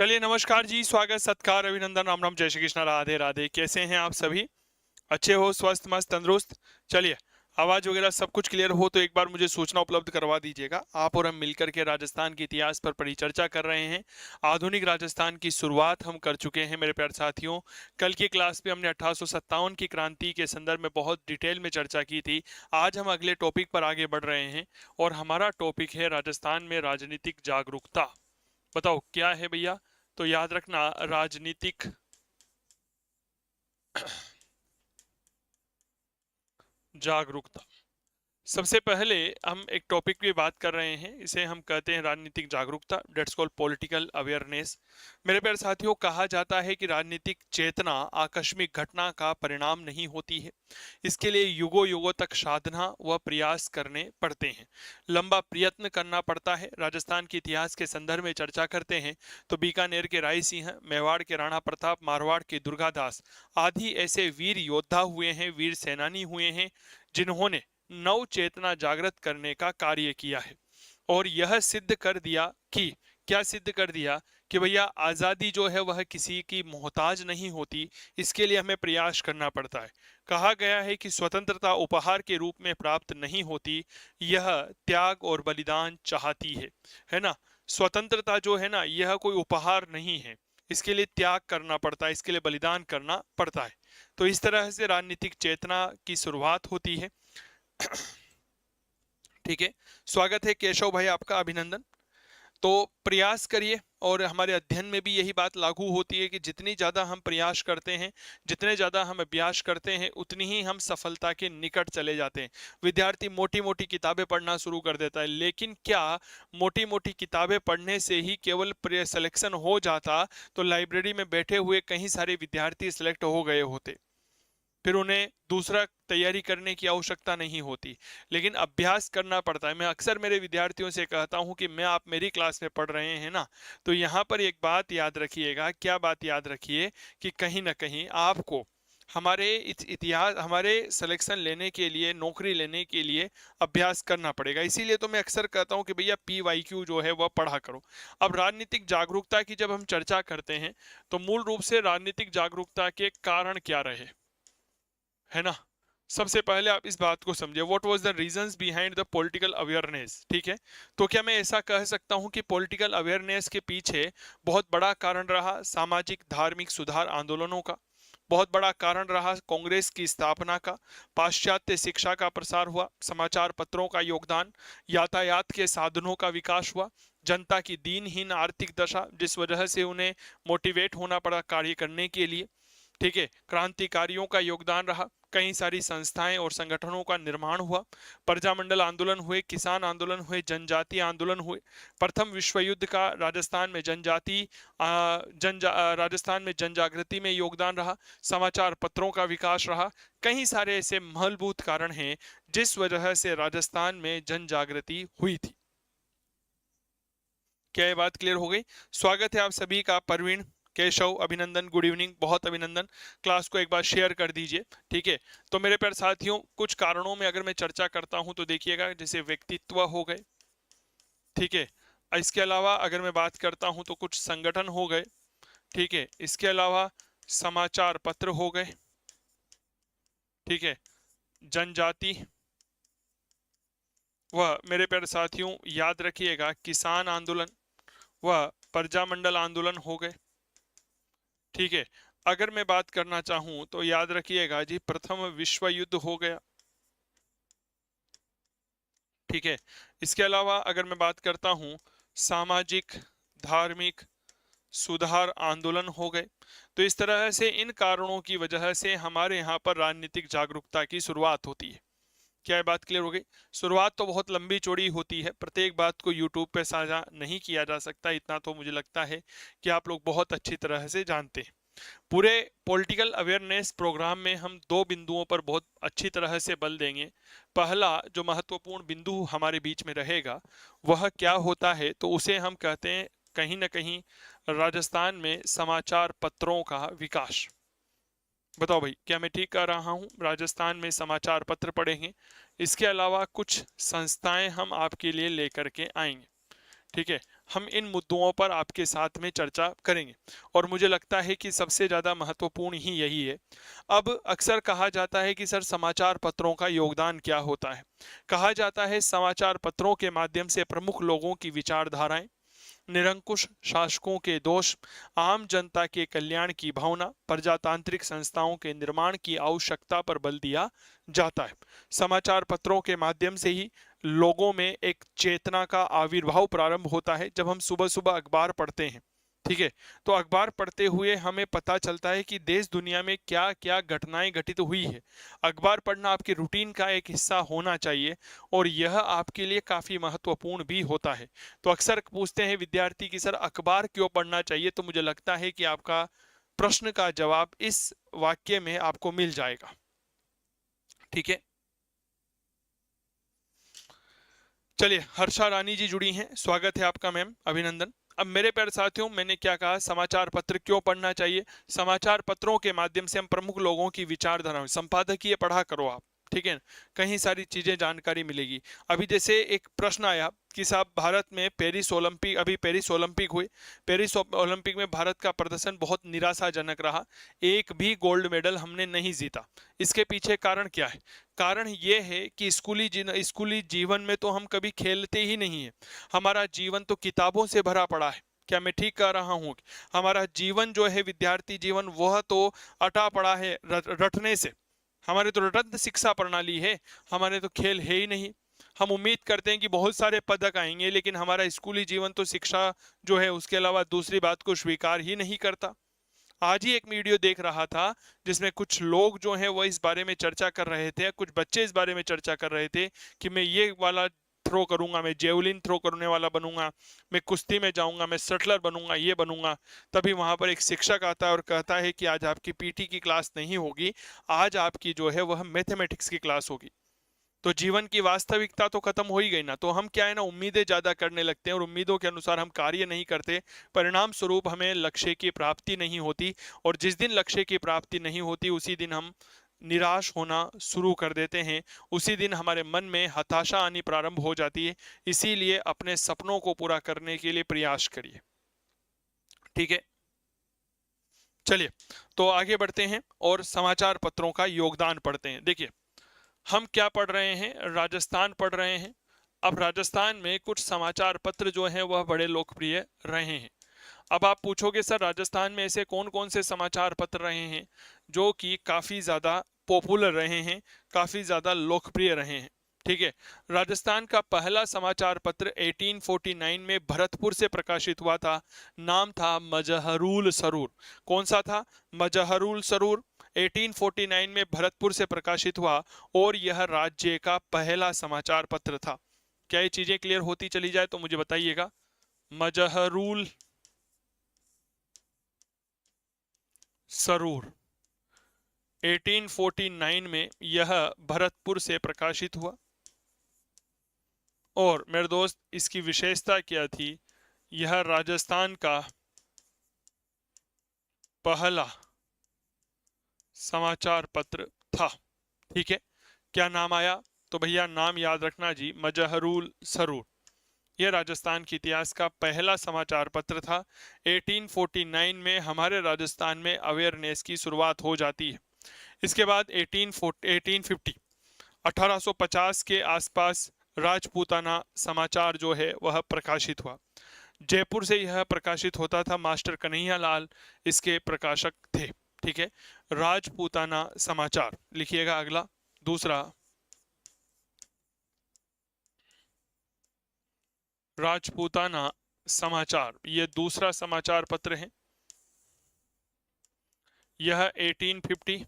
चलिए नमस्कार जी, स्वागत सत्कार अभिनंदन राम राम जय श्री कृष्ण राधे राधे। कैसे हैं आप सभी? अच्छे हो, स्वस्थ मस्त तंदुरुस्त? चलिए, आवाज वगैरह सब कुछ क्लियर हो तो एक बार मुझे सूचना उपलब्ध करवा दीजिएगा। आप और हम मिलकर के राजस्थान के इतिहास पर परिचर्चा कर रहे हैं। आधुनिक राजस्थान की शुरुआत हम कर चुके हैं मेरे प्यारे साथियों। कल की क्लास में हमने 1857 की क्रांति के संदर्भ में बहुत डिटेल में चर्चा की थी। आज हम अगले टॉपिक पर आगे बढ़ रहे हैं और हमारा टॉपिक है राजस्थान में राजनीतिक जागरूकता। बताओ क्या है भैया? तो याद रखना, राजनीतिक जागरूकता। सबसे पहले हम एक टॉपिक की बात कर रहे हैं, इसे हम कहते हैं राजनीतिक जागरूकता। That's called political awareness. मेरे प्यारे साथियों, कहा जाता है कि राजनीतिक चेतना आकस्मिक घटना का परिणाम नहीं होती है। इसके लिए युगों युगों तक साधना व प्रयास करने पड़ते हैं, लंबा प्रयत्न करना पड़ता है। राजस्थान के इतिहास के संदर्भ में चर्चा करते हैं तो बीकानेर के राय सिंह, मेवाड़ के राणा प्रताप, मारवाड़ के दुर्गादास आदि ऐसे वीर योद्धा हुए हैं, वीर सेनानी हुए हैं, जिन्होंने नव चेतना जागृत करने का कार्य किया है और यह सिद्ध कर दिया कि क्या सिद्ध कर दिया कि भैया आजादी जो है वह किसी की मोहताज नहीं होती। इसके लिए हमें प्रयास करना पड़ता है। कहा गया है कि स्वतंत्रता उपहार के रूप में प्राप्त नहीं होती, यह त्याग और बलिदान चाहती है ना। स्वतंत्रता जो है ना, यह कोई उपहार नहीं है, इसके लिए त्याग करना पड़ता है, इसके लिए बलिदान करना पड़ता है। तो इस तरह से राजनीतिक चेतना की शुरुआत होती है। ठीक है, स्वागत है केशव भाई, आपका अभिनंदन। तो प्रयास करिए, और हमारे अध्ययन में भी यही बात लागू होती है कि जितनी ज्यादा हम प्रयास करते हैं, जितने ज्यादा हम अभ्यास करते हैं, उतनी ही हम सफलता के निकट चले जाते हैं। विद्यार्थी मोटी मोटी किताबें पढ़ना शुरू कर देता है, लेकिन क्या मोटी मोटी किताबें पढ़ने से ही केवल सिलेक्शन हो जाता? तो लाइब्रेरी में बैठे हुए कई सारे विद्यार्थी सिलेक्ट हो गए होते, फिर उन्हें दूसरा तैयारी करने की आवश्यकता नहीं होती। लेकिन अभ्यास करना पड़ता है। मैं अक्सर मेरे विद्यार्थियों से कहता हूं कि मैं आप मेरी क्लास में पढ़ रहे हैं ना, तो यहाँ पर एक बात याद रखिएगा। क्या बात याद रखिए? कि कहीं ना कहीं आपको हमारे इतिहास, हमारे सिलेक्शन लेने के लिए, नौकरी लेने के लिए अभ्यास करना पड़ेगा। इसीलिए तो मैं अक्सर कहता हूं कि भैया PYQ जो है वह पढ़ा करो। अब राजनीतिक जागरूकता की जब हम चर्चा करते हैं तो मूल रूप से राजनीतिक जागरूकता के कारण क्या रहे, है ना। सबसे पहले आप इस बात को समझिए, what was the reasons behind the political awareness. ठीक है, तो क्या मैं ऐसा कह सकता हूं कि पॉलिटिकल अवेयरनेस के पीछे बहुत बड़ा कारण रहा सामाजिक धार्मिक सुधार आंदोलनों का, बहुत बड़ा कारण रहा कांग्रेस की स्थापना का, पाश्चात्य शिक्षा का प्रसार हुआ, समाचार पत्रों का योगदान, यातायात के साधनों का विकास हुआ, जनता की दीनहीन आर्थिक दशा जिस वजह से उन्हें मोटिवेट होना पड़ा कार्य करने के लिए। ठीक है, क्रांतिकारियों का योगदान रहा, कई सारी संस्थाएं और संगठनों का निर्माण हुआ, प्रजामंडल आंदोलन हुए, किसान आंदोलन हुए, जनजाति आंदोलन हुए, प्रथम विश्व युद्ध का राजस्थान में राजस्थान में जन जागृति में योगदान रहा, समाचार पत्रों का विकास रहा। कई सारे ऐसे मूलभूत कारण हैं जिस वजह से राजस्थान में जन जागृति हुई थी। क्या ये बात क्लियर हो गई? स्वागत है आप सभी का। परवीन, केशव, अभिनंदन, गुड इवनिंग, बहुत अभिनंदन। क्लास को एक बार शेयर कर दीजिए। ठीक है, तो मेरे प्यारे साथियों, कुछ कारणों में अगर मैं चर्चा करता हूं तो देखिएगा, जैसे व्यक्तित्व हो गए। ठीक है, इसके अलावा अगर मैं बात करता हूं तो कुछ संगठन हो गए। ठीक है, इसके अलावा समाचार पत्र हो गए। ठीक है, जनजाति, वह मेरे प्यारे साथियों याद रखिएगा किसान आंदोलन व प्रजामंडल आंदोलन हो गए। ठीक है, अगर मैं बात करना चाहूं तो याद रखिएगा जी, प्रथम विश्व युद्ध हो गया। ठीक है, इसके अलावा अगर मैं बात करता हूं, सामाजिक धार्मिक सुधार आंदोलन हो गए। तो इस तरह से इन कारणों की वजह से हमारे यहाँ पर राजनीतिक जागरूकता की शुरुआत होती है। क्या ये बात क्लियर हो गई? शुरुआत तो बहुत लंबी चौड़ी होती है, प्रत्येक बात को यूट्यूब पे साझा नहीं किया जा सकता, इतना तो मुझे लगता है कि आप लोग बहुत अच्छी तरह से जानते हैं। पूरे पॉलिटिकल अवेयरनेस प्रोग्राम में हम दो बिंदुओं पर बहुत अच्छी तरह से बल देंगे। पहला जो महत्वपूर्ण बिंदु हमारे बीच में रहेगा वह क्या होता है, तो उसे हम कहते हैं कहीं ना कहीं राजस्थान में समाचार पत्रों का विकास। बताओ भाई, क्या मैं ठीक कह रहा हूँ? राजस्थान में समाचार पत्र पढ़ेंगे, इसके अलावा कुछ संस्थाएं हम आपके लिए लेकर के आएंगे। ठीक है, हम इन मुद्दों पर आपके साथ में चर्चा करेंगे और मुझे लगता है कि सबसे ज़्यादा महत्वपूर्ण ही यही है। अब अक्सर कहा जाता है कि सर समाचार पत्रों का योगदान क्या होता है। कहा जाता है समाचार पत्रों के माध्यम से प्रमुख लोगों की विचारधाराएं, निरंकुश शासकों के दोष, आम जनता के कल्याण की भावना, प्रजातांत्रिक संस्थाओं के निर्माण की आवश्यकता पर बल दिया जाता है। समाचार पत्रों के माध्यम से ही लोगों में एक चेतना का आविर्भाव प्रारंभ होता है। जब हम सुबह सुबह अखबार पढ़ते हैं, ठीक है, तो अखबार पढ़ते हुए हमें पता चलता है कि देश दुनिया में क्या क्या घटनाएं घटित हुई है। अखबार पढ़ना आपके रूटीन का एक हिस्सा होना चाहिए और यह आपके लिए काफी महत्वपूर्ण भी होता है। तो अक्सर पूछते हैं विद्यार्थी कि सर अखबार क्यों पढ़ना चाहिए, तो मुझे लगता है कि आपका प्रश्न का जवाब इस वाक्य में आपको मिल जाएगा। ठीक है, चलिए, हर्षा रानी जी जुड़ी हैं, स्वागत है आपका मैम, अभिनंदन। अब मेरे प्यारे साथियों, मैंने क्या कहा, समाचार पत्र क्यों पढ़ना चाहिए। समाचार पत्रों के माध्यम से हम प्रमुख लोगों की विचारधारा, संपादकीय पढ़ा करो आप, ठीक है, कहीं सारी चीजें जानकारी मिलेगी। अभी जैसे एक प्रश्न आया कि साहब भारत में पेरिस ओलंपिक, अभी पेरिस ओलंपिक हुए, पेरिस ओलंपिक में भारत का प्रदर्शन बहुत निराशाजनक रहा, एक भी गोल्ड मेडल हमने नहीं जीता। इसके पीछे कारण क्या है? कारण ये है कि स्कूली जीवन में तो हम कभी खेलते ही नहीं है। हमारा जीवन तो किताबों से भरा पड़ा है। क्या मैं ठीक कह रहा हूँ? हमारा जीवन जो है विद्यार्थी जीवन, वह तो अटा पड़ा है रटने से। हमारे तो रटंत शिक्षा प्रणाली है, हमारे तो खेल है ही नहीं। हम उम्मीद करते हैं कि बहुत सारे पदक आएंगे, लेकिन हमारा स्कूली जीवन तो शिक्षा जो है उसके अलावा दूसरी बात को स्वीकार ही नहीं करता। आज ही एक वीडियो देख रहा था जिसमें कुछ लोग जो हैं वो इस बारे में चर्चा कर रहे थे, कुछ बच्चे इस बारे में चर्चा कर रहे थे कि मैं ये वाला थ्रो करूंगा, मैं जेवलिन थ्रो करने वाला बनूंगा, मैं कुश्ती में जाऊंगा, मैं शटलर बनूंगा, ये बनूंगा। तभी वहां पर एक शिक्षक आता है और कहता है कि आज आपकी पीटी की क्लास नहीं होगी, आज आपकी जो है वह मैथमेटिक्स की क्लास होगी। तो जीवन की वास्तविकता तो खत्म हो ही गई ना। तो हम क्या है ना, उम्मीदें ज्यादा करने लगते हैं और उम्मीदों के अनुसार हम कार्य नहीं करते, परिणाम स्वरूप हमें लक्ष्य की प्राप्ति नहीं होती। और जिस दिन लक्ष्य की प्राप्ति नहीं होती उसी दिन हम निराश होना शुरू कर देते हैं, उसी दिन हमारे मन में हताशा आनी प्रारंभ हो जाती है। इसीलिए अपने सपनों को पूरा करने के लिए प्रयास करिए। ठीक है, चलिए तो आगे बढ़ते हैं और समाचार पत्रों का योगदान पढ़ते हैं। देखिए, हम क्या पढ़ रहे हैं, राजस्थान पढ़ रहे हैं। अब राजस्थान में कुछ समाचार पत्र जो हैं वह बड़े लोकप्रिय रहे हैं। अब आप पूछोगे सर राजस्थान में ऐसे कौन कौन से समाचार पत्र रहे हैं जो कि काफी ज्यादा पॉपुलर रहे हैं, काफी ज्यादा लोकप्रिय रहे हैं। ठीक है, राजस्थान का पहला समाचार पत्र 1849 में भरतपुर से प्रकाशित हुआ था। नाम था मजहरुल सरूर। कौन सा था? मजहरुल सरूर। 1849 में भरतपुर से प्रकाशित हुआ और यह राज्य का पहला समाचार पत्र था। क्या ये चीजें क्लियर होती चली जाए तो मुझे बताइएगा। मजहरुल सरूर 1849 में यह भरतपुर से प्रकाशित हुआ और मेरे दोस्त इसकी विशेषता क्या थी? यह राजस्थान का पहला समाचार पत्र था। ठीक है, क्या नाम आया? तो भैया नाम याद रखना जी, मजहरुल सरूर। यह राजस्थान के इतिहास का पहला समाचार पत्र था। 1849 में हमारे राजस्थान में अवेयरनेस की शुरुआत हो जाती है। इसके बाद 1850 के आसपास राजपूताना समाचार जो है वह प्रकाशित हुआ। जयपुर से यह प्रकाशित होता था, मास्टर कन्हैया लाल इसके प्रकाशक थे। ठीक है, राजपूताना समाचार लिखिएगा। अगला दूसरा, राजपूताना समाचार, यह दूसरा समाचार पत्र है। यह 1850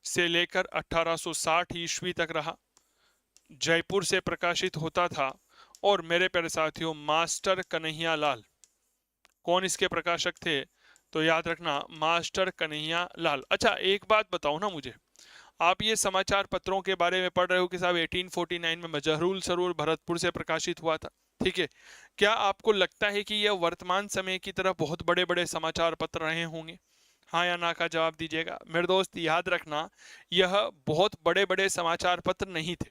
से लेकर 1860 ईस्वी तक रहा, जयपुर से प्रकाशित होता था। और मेरे प्यारे साथियों, मास्टर कन्हैया लाल, कौन इसके प्रकाशक थे? तो याद रखना, मास्टर कन्हैया लाल। अच्छा एक बात बताओ ना मुझे, आप ये समाचार पत्रों के बारे में पढ़ रहे हो कि साहब 1849 में मजहरुल सरूर भरतपुर से प्रकाशित हुआ था। ठीक है, क्या आपको लगता है कि यह वर्तमान समय की तरह बहुत बड़े बड़े समाचार पत्र रहे होंगे? हाँ या ना का जवाब दीजिएगा। मेरे दोस्त याद रखना, यह बहुत बड़े बड़े समाचार पत्र नहीं थे।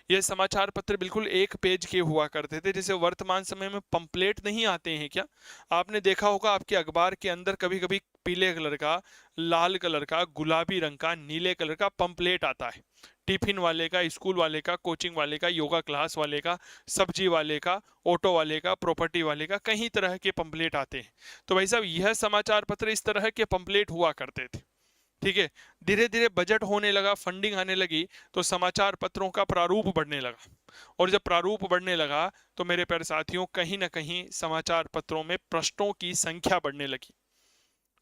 ये समाचार पत्र बिल्कुल एक पेज के हुआ करते थे, जैसे वर्तमान समय में पंपलेट नहीं आते हैं क्या? आपने देखा होगा आपके अखबार के अंदर कभी कभी पीले कलर का, लाल कलर का, गुलाबी रंग का, नीले कलर का पंपलेट आता है। टिफिन वाले का, स्कूल वाले का, कोचिंग वाले का, योगा क्लास वाले का, सब्जी वाले का, ऑटो वाले का, प्रॉपर्टी वाले का, कई तरह के पंपलेट आते हैं। तो भाई साहब यह समाचार पत्र इस तरह के पंपलेट हुआ करते थे। ठीक है, धीरे धीरे बजट होने लगा, फंडिंग आने लगी, तो समाचार पत्रों का प्रारूप बढ़ने लगा। और जब प्रारूप बढ़ने लगा तो मेरे प्यारे साथियों कहीं ना कहीं समाचार पत्रों में पृष्ठों की संख्या बढ़ने लगी।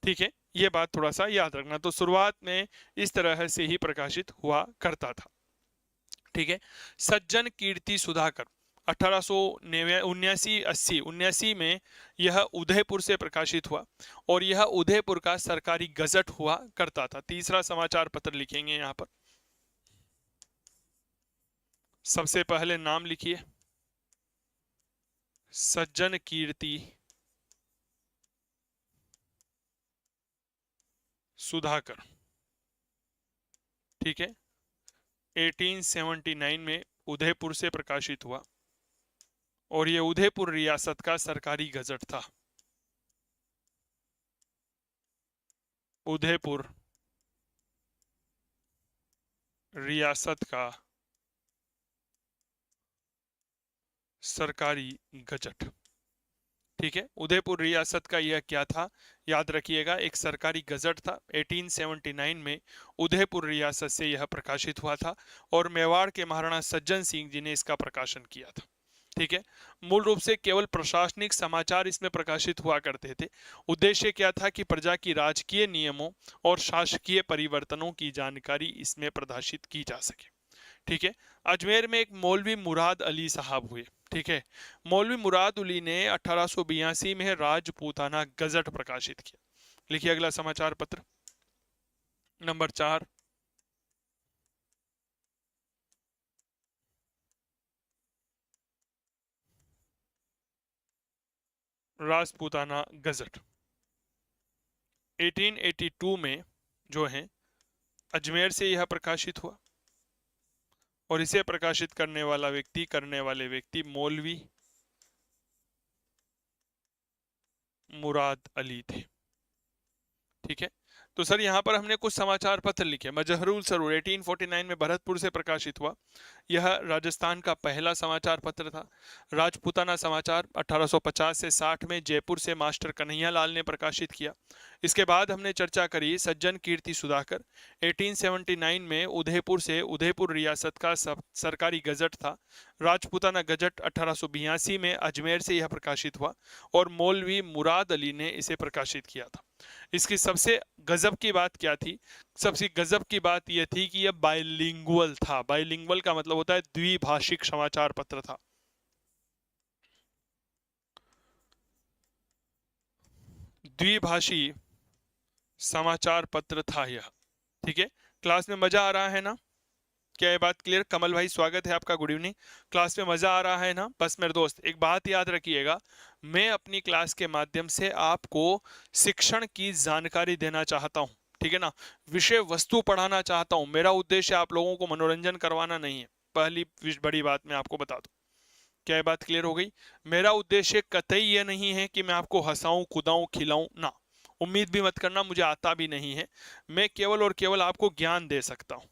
ठीक है, ये बात थोड़ा सा याद रखना। तो शुरुआत में इस तरह से ही प्रकाशित हुआ करता था। ठीक है, सज्जन कीर्ति सुधाकर 1879-80 में यह उदयपुर से प्रकाशित हुआ और यह उदयपुर का सरकारी गजट हुआ करता था। तीसरा समाचार पत्र लिखेंगे यहां पर। सबसे पहले नाम लिखिए, सज्जन कीर्ति सुधाकर। ठीक है, 1879 में उदयपुर से प्रकाशित हुआ और यह उदयपुर रियासत का सरकारी गजट था। उदयपुर रियासत का सरकारी गजट। ठीक है, उदयपुर रियासत का यह क्या था, याद रखिएगा, एक सरकारी गजट था। 1879 में उदयपुर रियासत से यह प्रकाशित हुआ था और मेवाड़ के महाराणा सज्जन सिंह जी ने इसका प्रकाशन किया था। ठीक है, मूल रूप से केवल प्रशासनिक समाचार इसमें प्रकाशित हुआ करते थे। उद्देश्य क्या था कि प्रजा की राजकीय नियमों और शासकीय परिवर्तनों की जानकारी इसमें प्रदर्शित की जा सके। ठीक है, अजमेर में एक मौलवी मुराद अली साहब हुए। ठीक है, मौलवी मुराद अली ने 1882 में राजपूताना गजट प्रकाशित किया। लिखिए अगला समाचार पत्र नंबर 4, राजपूताना गजट 1882 में जो है अजमेर से यह प्रकाशित हुआ और इसे प्रकाशित करने वाले व्यक्ति मौलवी मुराद अली थे। ठीक है, तो सर यहाँ पर हमने कुछ समाचार पत्र लिखे। मजहरूल सरूर 1849 में भरतपुर से प्रकाशित हुआ, यह राजस्थान का पहला समाचार पत्र था। राजपूताना समाचार 1850 से 60 में जयपुर से मास्टर कन्हैया लाल ने प्रकाशित किया। इसके बाद हमने चर्चा करी सज्जन कीर्ति सुधाकर 1879 में उदयपुर से उदयपुर रियासत का सरकारी गजट था। राजपूताना गजट 1882 में अजमेर से यह प्रकाशित हुआ और मौलवी मुराद अली ने इसे प्रकाशित किया था। इसकी सबसे गजब की बात क्या थी? सबसे गजब की बात यह थी कि यह बाइलिंगुअल था। बाइलिंगुअल का मतलब होता है द्विभाषिक समाचार पत्र था। द्विभाषी समाचार पत्र था यह। ठीक है, क्लास में मजा आ रहा है ना? क्या ये बात क्लियर? कमल भाई स्वागत है आपका, गुड इवनिंग। क्लास में मजा आ रहा है ना? बस मेरे दोस्त एक बात याद रखिएगा, मैं अपनी क्लास के माध्यम से आपको शिक्षण की जानकारी देना चाहता हूँ। ठीक है ना, विषय वस्तु पढ़ाना चाहता हूँ। मेरा उद्देश्य आप लोगों को मनोरंजन करवाना नहीं है। पहली बड़ी बात मैं आपको बता दूं। क्या ये बात क्लियर हो गई? मेरा उद्देश्य कतई ये नहीं है कि मैं आपको हंसाऊं, कुदाऊं, खिलाऊं ना। उम्मीद भी मत करना, मुझे आता भी नहीं है। मैं केवल और केवल आपको ज्ञान दे सकता हूँ।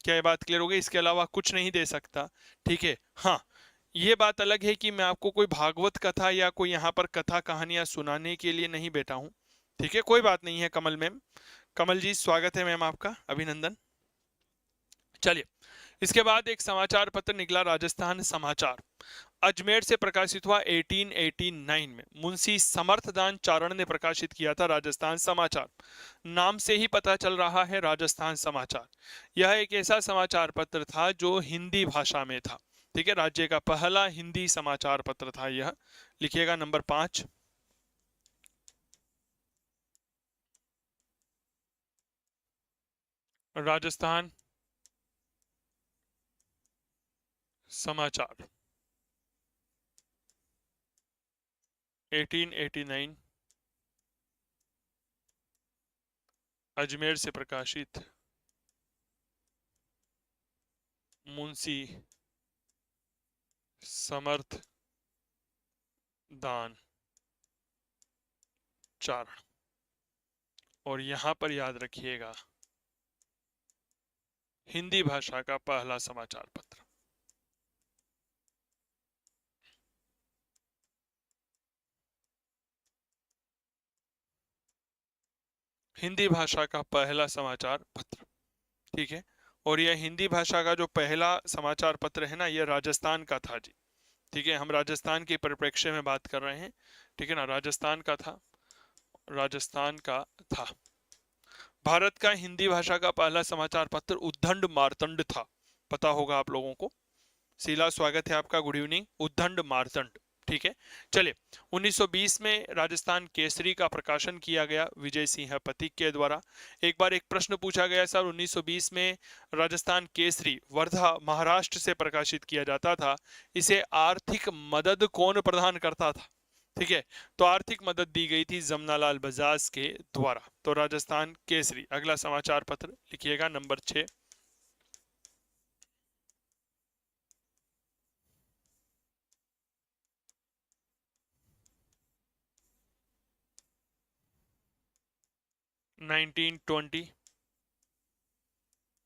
क्या ये बात क्लियर हो गई? इसके अलावा कुछ नहीं दे सकता। ठीक है, हाँ, ये बात अलग है कि मैं आपको कोई भागवत कथा या कोई यहाँ पर कथा कहानियां सुनाने के लिए नहीं बैठा हूँ। ठीक है, कोई बात नहीं है कमल मैम। कमल जी स्वागत है मैम आपका, अभिनंदन। चलिए, इसके बाद एक समाचार पत्र निकला, राजस्थान समाचार। अजमेर से प्रकाशित हुआ 1889 में। मुंशी समर्थदान चारण ने प्रकाशित किया था राजस्थान समाचार। नाम से ही पता चल रहा है राजस्थान समाचार। यह एक ऐसा समाचार पत्र था जो हिंदी भाषा में था। ठीक है, राज्य का पहला हिंदी समाचार पत्र था यह। लिखिएगा नंबर 5, राजस्थान समाचार 1889 अजमेर से प्रकाशित, मुंशी समर्थ दान चारण। और यहां पर याद रखिएगा हिंदी भाषा का पहला समाचार पत्र। हिंदी भाषा का पहला समाचार पत्र, ठीक है। और यह हिंदी भाषा का जो पहला समाचार पत्र है ना, यह राजस्थान का था जी, ठीक है। हम राजस्थान के परिप्रेक्ष्य में बात कर रहे हैं, ठीक है ना। राजस्थान का था, राजस्थान का था। भारत का हिंदी भाषा का पहला समाचार पत्र उद्दंड मार्तंड था, पता होगा आप लोगों को। शीला, स्वागत है आपका, गुड इवनिंग। उद्दंड मार्तंड, ठीक है। चलिए, 1920 में राजस्थान केसरी का प्रकाशन किया गया विजय सिंह पथिक के द्वारा। एक बार एक प्रश्न पूछा गया सर, 1920 में राजस्थान केसरी वर्धा महाराष्ट्र से प्रकाशित किया जाता था, इसे आर्थिक मदद कौन प्रदान करता था, ठीक है। तो आर्थिक मदद दी गई थी जमनालाल बजाज के द्वारा। तो राजस्थान केसरी अगला समाचार पत्र लिखिएगा, नंबर 6। नाइनटीन 20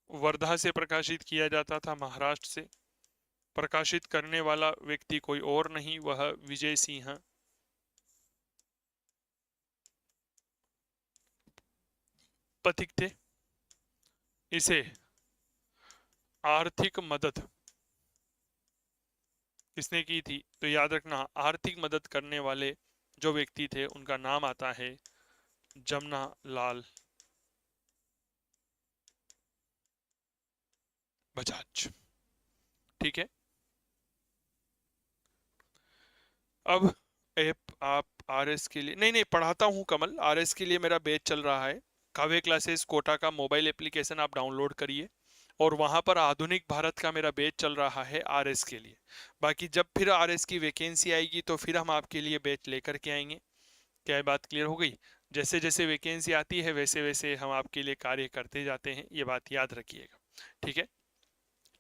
वर्धा से प्रकाशित किया जाता था, महाराष्ट्र से। प्रकाशित करने वाला व्यक्ति कोई और नहीं, वह विजय सिंह पथिक थे। इसे आर्थिक मदद किसने की थी, तो याद रखना आर्थिक मदद करने वाले जो व्यक्ति थे उनका नाम आता है जमना लाल बजाज, ठीक है। अब आप आरएस के लिए, नहीं नहीं पढ़ाता हूं कमल, आरएस के लिए मेरा बैच चल रहा है, काव्य क्लासेस कोटा का मोबाइल एप्लीकेशन आप डाउनलोड करिए, और वहां पर आधुनिक भारत का मेरा बैच चल रहा है आरएस के लिए। बाकी जब फिर आरएस की वैकेंसी आएगी तो फिर हम आपके लिए बैच लेकर के आएंगे। क्या ये बात क्लियर हो गई? जैसे जैसे वैकेंसी आती है वैसे वैसे हम आपके लिए कार्य करते जाते हैं, ये बात याद रखिएगा, ठीक है।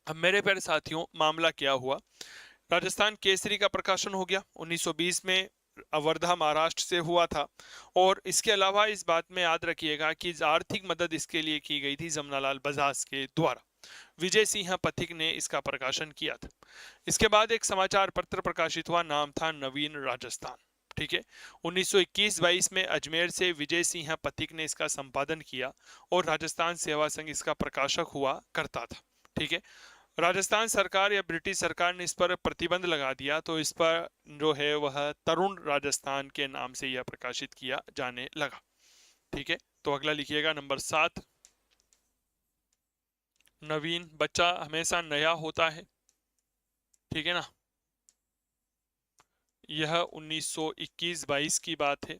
अब मेरे प्यारे साथियों, मामला क्या हुआ, राजस्थान केसरी का प्रकाशन हो गया 1920 में, वर्धा महाराष्ट्र से हुआ था। और इसके अलावा इस बात में याद रखिएगा कि आर्थिक मदद इसके लिए की गई थी जमनालाल बजाज के द्वारा। विजय सिंह पथिक ने इसका प्रकाशन किया था। इसके बाद एक समाचार पत्र प्रकाशित हुआ, नाम था नवीन राजस्थान, ठीक है। 1921-22 में अजमेर से विजय सिंह पथिक ने इसका संपादन किया और राजस्थान सेवा संघ इसका प्रकाशक हुआ करता था, ठीक है। राजस्थान सरकार या ब्रिटिश सरकार ने इस पर प्रतिबंध लगा दिया, तो इस पर जो है वह तरुण राजस्थान के नाम से यह प्रकाशित किया जाने लगा, ठीक है। तो अगला लिखिएगा, नंबर 7। नवीन, बच्चा हमेशा नया होता है, ठीक है ना। यह 1921-22 की बात है,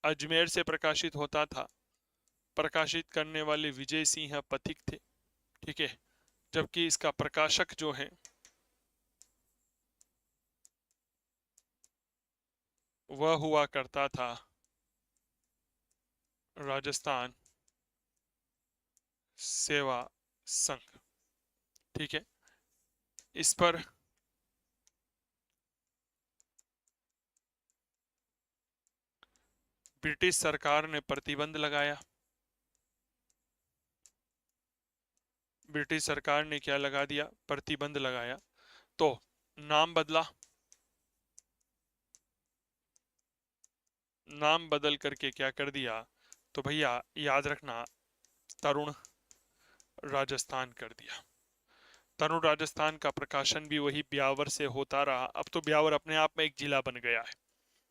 अजमेर से प्रकाशित होता था, प्रकाशित करने वाले विजय सिंह पथिक थे, ठीक है। जबकि इसका प्रकाशक जो है वह हुआ करता था राजस्थान सेवा संघ, ठीक है। इस पर ब्रिटिश सरकार ने प्रतिबंध लगाया। ब्रिटिश सरकार ने क्या लगा दिया, प्रतिबंध लगाया। तो नाम बदला, नाम बदल करके क्या कर दिया, तो भैया याद रखना तरुण राजस्थान कर दिया। तरुण राजस्थान का प्रकाशन भी वही ब्यावर से होता रहा। अब तो ब्यावर अपने आप में एक जिला बन गया है,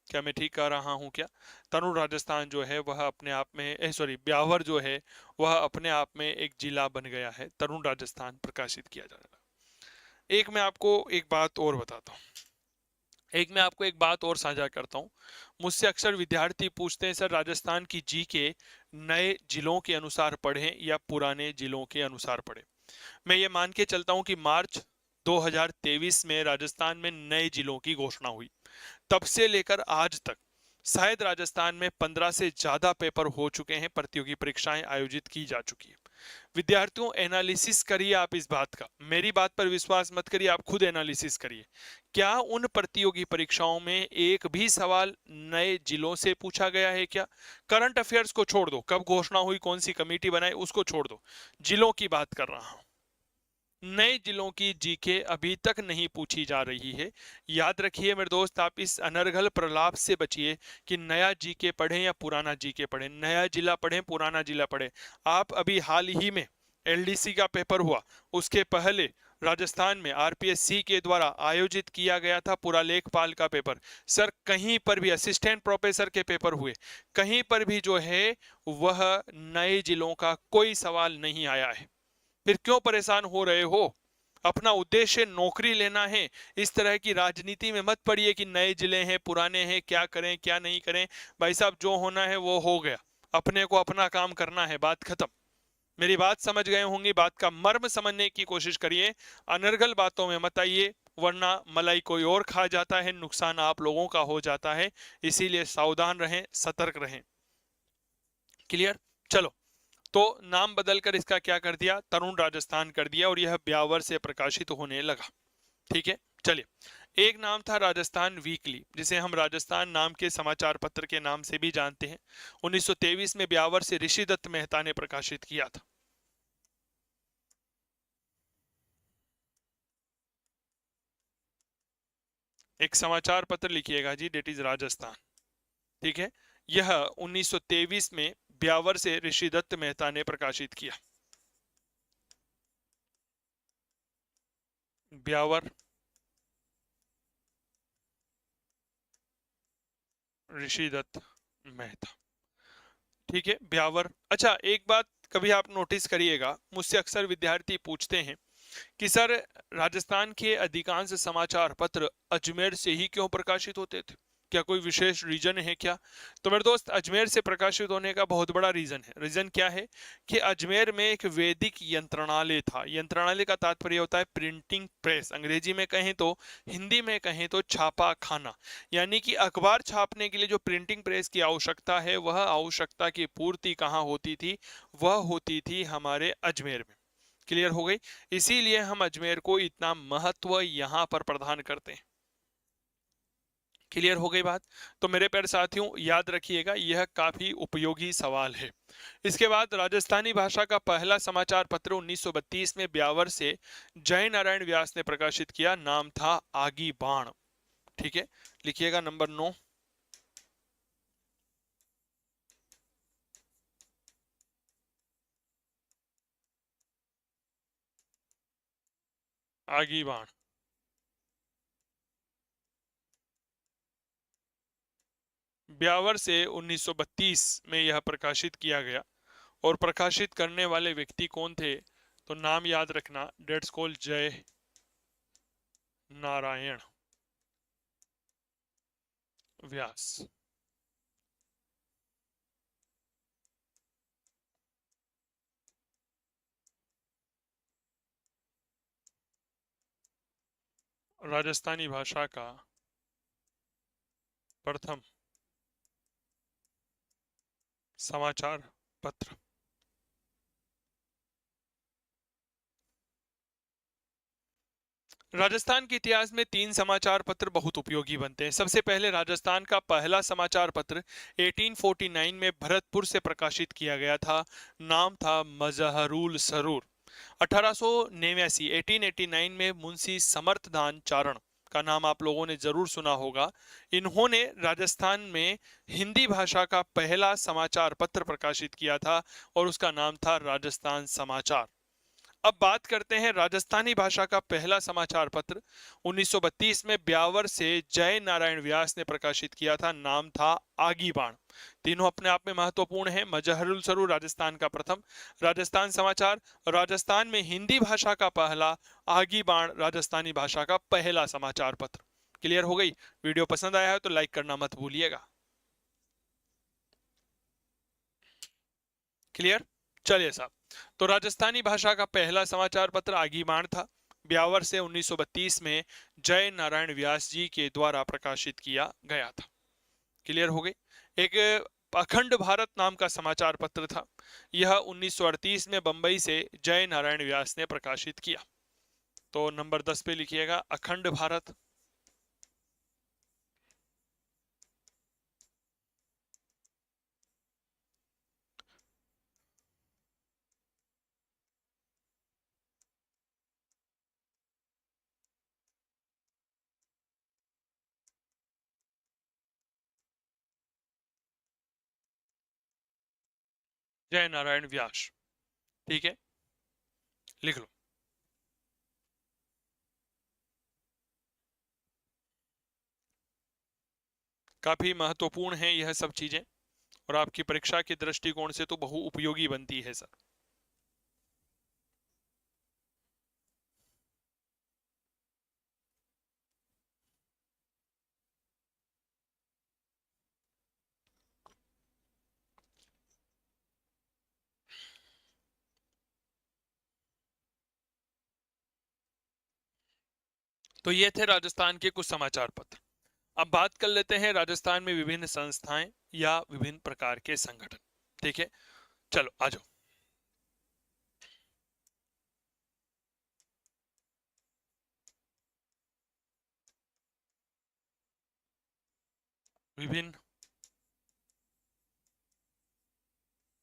क्या मैं ठीक कह रहा हूं क्या? तरुण राजस्थान जो है वह अपने आप में, सॉरी, ब्यावर जो है वह अपने आप में एक जिला बन गया है, तरुण राजस्थान प्रकाशित किया जा रहा है। एक मैं आपको एक बात और बताता हूँ, एक मैं आपको एक बात और साझा करता हूँ। मुझसे अक्सर विद्यार्थी पूछते हैं, सर राजस्थान की जी के नए जिलों के अनुसार पढ़ें या पुराने जिलों के अनुसार पढ़ें। मैं ये मान के चलता हूँ कि मार्च 2023 में राजस्थान में नए जिलों की घोषणा हुई, तब से लेकर आज तक शायद राजस्थान में 15 से ज्यादा पेपर हो चुके हैं, प्रतियोगी परीक्षाएं आयोजित की जा चुकी है। विद्यार्थियों एनालिसिस करिए आप इस बात का, मेरी बात पर विश्वास मत करिए, आप खुद एनालिसिस करिए। क्या उन प्रतियोगी परीक्षाओं में एक भी सवाल नए जिलों से पूछा गया है क्या? करंट अफेयर्स को छोड़ दो, कब घोषणा हुई, कौन सी कमेटी बनाई, उसको छोड़ दो, जिलों की बात कर रहा हूं। नए जिलों की जीके अभी तक नहीं पूछी जा रही है। याद रखिए मेरे दोस्त, आप इस अनर्गल प्रलाप से बचिए कि नया जीके पढ़ें या पुराना जीके पढ़ें, नया जिला पढ़ें पुराना जिला पढ़ें। आप अभी हाल ही में एलडीसी का पेपर हुआ, उसके पहले राजस्थान में आरपीएससी के द्वारा आयोजित किया गया था पूरा लेखपाल का पेपर। सर कहीं पर भी असिस्टेंट प्रोफेसर के पेपर हुए, कहीं पर भी जो है वह नए जिलों का कोई सवाल नहीं आया है। फिर क्यों परेशान हो रहे हो? अपना उद्देश्य नौकरी लेना है, इस तरह की राजनीति में मत पड़िए कि नए जिले हैं पुराने हैं, क्या करें क्या नहीं करें। भाई साहब जो होना है वो हो गया, अपने को अपना काम करना है, बात खत्म। मेरी बात समझ गए होंगे, बात का मर्म समझने की कोशिश करिए, अनर्गल बातों में मत आइए, वरना मलाई कोई और खा जाता है, नुकसान आप लोगों का हो जाता है। इसीलिए सावधान रहें, सतर्क रहें। क्लियर? चलो, तो नाम बदलकर इसका क्या कर दिया, तरुण राजस्थान कर दिया, और यह ब्यावर से प्रकाशित होने लगा। ठीक है, चलिए। एक नाम था राजस्थान वीकली, जिसे हम राजस्थान नाम के समाचार पत्र के नाम से भी जानते हैं। 1923 में ब्यावर से ऋषिदत्त मेहता ने प्रकाशित किया था। एक समाचार पत्र लिखिएगा जी, डेट इज राजस्थान। ठीक है, यह 1923 में ब्यावर से ऋषिदत्त मेहता ने प्रकाशित किया। ब्यावर ऋषिदत्त मेहता। ठीक है, ब्यावर। अच्छा एक बात कभी आप नोटिस करिएगा, मुझसे अक्सर विद्यार्थी पूछते हैं कि सर राजस्थान के अधिकांश समाचार पत्र अजमेर से ही क्यों प्रकाशित होते थे, क्या कोई विशेष रीजन है क्या? तो मेरे दोस्त, अजमेर से प्रकाशित होने का बहुत बड़ा रीजन है। रीजन क्या है कि अजमेर में एक वैदिक यंत्रणालय था। यंत्रणालय का तात्पर्य होता है प्रिंटिंग प्रेस, अंग्रेजी में कहें तो, हिंदी में कहें तो छापा खाना। यानी कि अखबार छापने के लिए जो प्रिंटिंग प्रेस की आवश्यकता है, वह आवश्यकता की पूर्ति कहाँ होती थी? वह होती थी हमारे अजमेर में। क्लियर हो गई? इसीलिए हम अजमेर को इतना महत्व यहां पर प्रदान करते हैं। क्लियर हो गई बात? तो मेरे प्यारे साथियों याद रखिएगा, यह काफी उपयोगी सवाल है। इसके बाद राजस्थानी भाषा का पहला समाचार पत्र 1932 में ब्यावर से जय नारायण व्यास ने प्रकाशित किया, नाम था आगी बाण। ठीक है, लिखिएगा नंबर 9। आगी बाण। ब्यावर से 1932 में यह प्रकाशित किया गया, और प्रकाशित करने वाले व्यक्ति कौन थे? तो नाम याद रखना, डेट्स कॉल्ड जय नारायण व्यास। राजस्थानी भाषा का प्रथम समाचार पत्र। राजस्थान के इतिहास में 3 समाचार पत्र बहुत उपयोगी बनते हैं। सबसे पहले राजस्थान का पहला समाचार पत्र 1849 में भरतपुर से प्रकाशित किया गया था, नाम था मजहरुल सरूर। 1889 में मुंशी समर्थदान चारण का नाम आप लोगों ने जरूर सुना होगा। इन्होंने राजस्थान में हिंदी भाषा का पहला समाचार पत्र प्रकाशित किया था, और उसका नाम था राजस्थान समाचार। अब बात करते हैं राजस्थानी भाषा का पहला समाचार पत्र 1932 में ब्यावर से जय नारायण व्यास ने प्रकाशित किया था, नाम था आगी बाण। तीनों अपने आप में महत्वपूर्ण है। मजहरुल सरूर राजस्थान का प्रथम, राजस्थान समाचार राजस्थान में हिंदी भाषा का पहला, आगी बाण राजस्थानी भाषा का पहला समाचार पत्र। क्लियर हो गई? वीडियो पसंद आया है तो लाइक करना मत भूलिएगा। क्लियर? चलिए साहब, तो राजस्थानी भाषा का पहला समाचार पत्र आगीबाण था, ब्यावर से 1932 में जय नारायण व्यास जी के द्वारा प्रकाशित किया गया था। क्लियर हो गई? एक अखंड भारत नाम का समाचार पत्र था। यह 1938 में बंबई से जय नारायण व्यास ने प्रकाशित किया। तो नंबर 10 पे लिखिएगा अखंड भारत। जय नारायण व्यास। ठीक है, लिख लो। काफी महत्वपूर्ण है यह सब चीजें, और आपकी परीक्षा के दृष्टिकोण से तो बहु उपयोगी बनती है सर। तो ये थे राजस्थान के कुछ समाचार पत्र। अब बात कर लेते हैं राजस्थान में विभिन्न संस्थाएं या विभिन्न प्रकार के संगठन। ठीक है, चलो आ जाओ। विभिन्न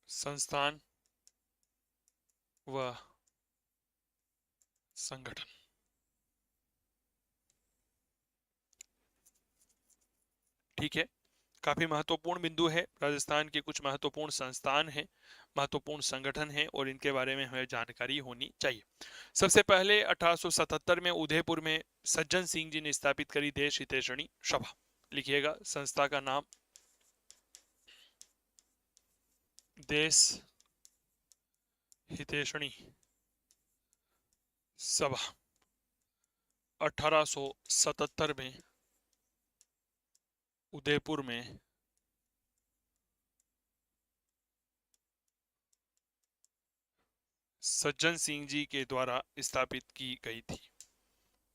संस्थान व संगठन। ठीक है, काफी महत्वपूर्ण बिंदु है। राजस्थान के कुछ महत्वपूर्ण संस्थान हैं, महत्वपूर्ण संगठन हैं, और इनके बारे में हमें जानकारी होनी चाहिए। सबसे पहले 1877 में उदयपुर में सज्जन सिंह जी ने स्थापित करी देश हितैषणी सभा। लिखिएगा संस्था का नाम, देश हितैषणी सभा। 1877 में उदयपुर में सज्जन सिंह जी के द्वारा स्थापित की गई थी।